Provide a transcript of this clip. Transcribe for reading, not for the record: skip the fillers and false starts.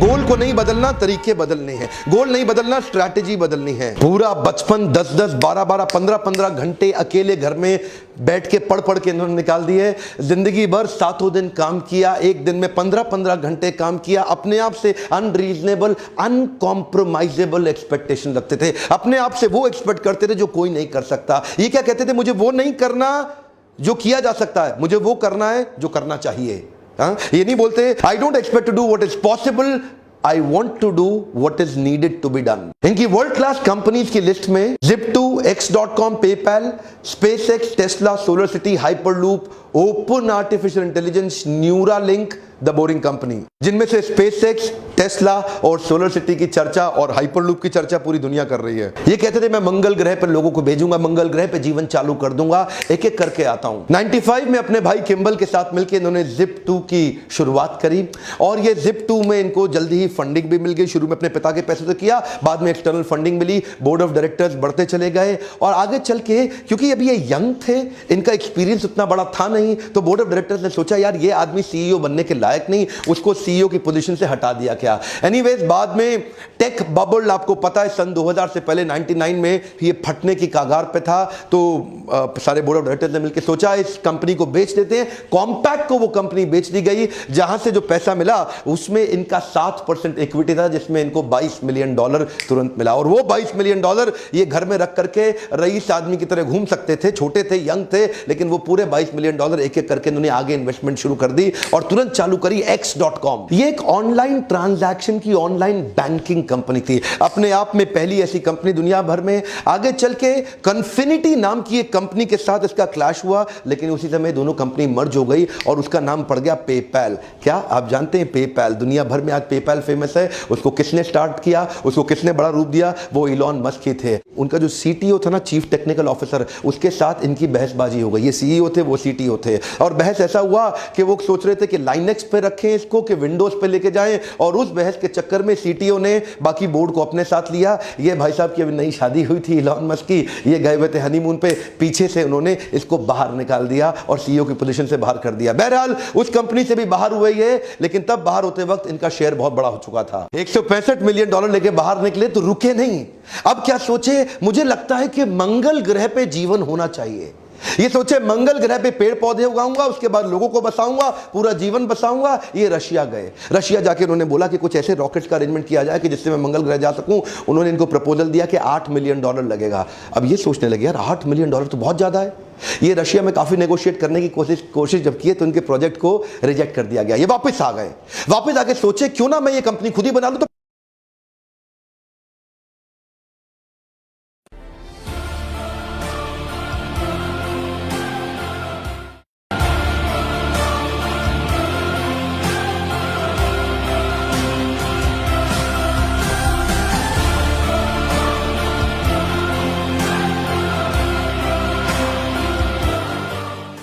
गोल को नहीं बदलना, तरीके बदलने हैं। गोल नहीं बदलना, स्ट्रैटेजी बदलनी है। पूरा बचपन 10-10, 12-12, 15-15 घंटे अकेले घर में बैठ के पढ़ के इन्होंने निकाल दिए। जिंदगी भर 7 दिन काम किया, एक दिन में 15-15 घंटे काम किया। अपने आप से अनरीजनेबल, अनकॉम्प्रोमाइजेबल एक्सपेक्टेशन रखते थे। अपने आप से वो एक्सपेक्ट करते थे जो कोई नहीं कर सकता। ये क्या कहते थे? मुझे वो नहीं करना जो किया जा सकता है, मुझे वो करना है जो करना चाहिए। ये नहीं बोलते I don't expect to do what is possible, I want to do what is needed to be done. इनकी वर्ल्ड क्लास कंपनीज की लिस्ट में Zip2, X.com, PayPal, SpaceX, Tesla, SolarCity, Hyperloop, open artificial intelligence, Neuralink, the boring company, जिनमें से SpaceX, Tesla और SolarCity की चर्चा और hyperloop की चर्चा पूरी दुनिया कर रही है। ये कहते थे मैं मंगल ग्रह पर लोगों को भेजूंगा, मंगल ग्रह पे जीवन चालू कर दूंगा, एक एक करके आता हूं। 95 में अपने भाई किम्बल के साथ मिलकर इन्होंने Zip2 की शुरुआत करी और ये Zip2 में इनको जल्दी ही फंडिंग भी मिल गई। शुरू में अपने पिता के पैसे से किया, बाद में एक्सटर्नल फंडिंग मिली, बोर्ड ऑफ डायरेक्टर्स बढ़ते चले गए और आगे चल के क्योंकि अभी ये यंग थे, इनका एक्सपीरियंस उतना बड़ा था नहीं, तो बोर्ड ऑफ डायरेक्टर्स ने सोचा यार ये आदमी सीईओ बनने के लायक नहीं, उसको सीईओ की पोजीशन से हटा दिया क्या। एनीवेज बाद में टेक बबल, आपको पता है सन 2000 से पहले 99 में ये फटने की कागार पे था, तो सारे बोर्ड ऑफ डायरेक्टर्स ने मिलकर सोचा इस कंपनी को बेच देते हैं। कॉम्पैक्ट को वो कंपनी बेच दी गई, जहां से जो पैसा मिला उसमें इनका 7% इक्विटी था, जिसमें इनको $22 मिलियन तुरंत मिला। और वो $22 मिलियन ये घर में रख करके रईस आदमी की तरह घूम सकते थे, छोटे थे, यंग थे, लेकिन वो पूरे $22 मिलियन एक एक करके इन्होंने आगे इन्वेस्टमेंट शुरू कर दी और तुरंत चालू करी X.com। ये एक ऑनलाइन ट्रांजैक्शन की ऑनलाइन बैंकिंग कंपनी थी, अपने आप में पहली ऐसी कंपनी दुनिया भर में। आगे चल के कन्फिनिटी नाम की एक कंपनी के साथ इसका क्लैश हुआ, लेकिन उसी समय दोनों कंपनी मर्ज हो गई और उसका नाम पड़ गया पेपैल। क्या आप जानते हैं पेपैल? दुनिया भर में आज पेपैल फेमस है। उसको किसने स्टार्ट किया, उसको किसने बड़ा रूप दिया? वो इलॉन मस्क ही थे। उनका जो सीटीओ था ना, चीफ टेक्निकल ऑफिसर, उसके साथ इनकी बहसबाजी हो गई। ये सीईओ थे, वो सीटीओ थे, और बहस ऐसा हुआ कि वो सोच रहे थे कि लाइनेक्स पे रखें इसको कि विंडोज पे लेके जाएं, और उस बहस के चक्कर में सीटीओ ने बाकी बोर्ड को अपने साथ लिया। ये भाई साहब की अभी नई शादी हुई थी इलॉन मस्क की, ये गए हुए थे हनीमून पे, पीछे से उन्होंने इसको बाहर निकाल दिया और सीईओ की पोजीशन से बाहर कर दिया। बहरहाल उस कंपनी से भी बाहर हुए ये, लेकिन तब बाहर होते वक्त इनका शेयर बहुत बड़ा हो चुका था। $165 मिलियन लेके बाहर निकले तो रुके नहीं। अब क्या सोचे? मुझे लगता है कि मंगल ग्रह पे जीवन होना चाहिए। ये सोचे मंगल ग्रह पे पेड़ पौधे उगाऊंगा, उसके बाद लोगों को बसाऊंगा, पूरा जीवन बसाऊंगा। ये रशिया गए। रशिया जाके उन्होंने बोला कि कुछ ऐसे रॉकेट्स का अरेंजमेंट किया जाए कि जिससे मैं मंगल ग्रह जा सकूं। उन्होंने इनको प्रपोजल दिया कि $8 मिलियन लगेगा। अब ये सोचने लगे यार $8 मिलियन तो बहुत ज्यादा है। ये रशिया में काफी नेगोशिएट करने की कोशिश जब की तो इनके प्रोजेक्ट को रिजेक्ट कर दिया गया। ये वापस आ गए। वापस आके सोचे क्यों ना मैं ये कंपनी खुद ही बना लूं। तो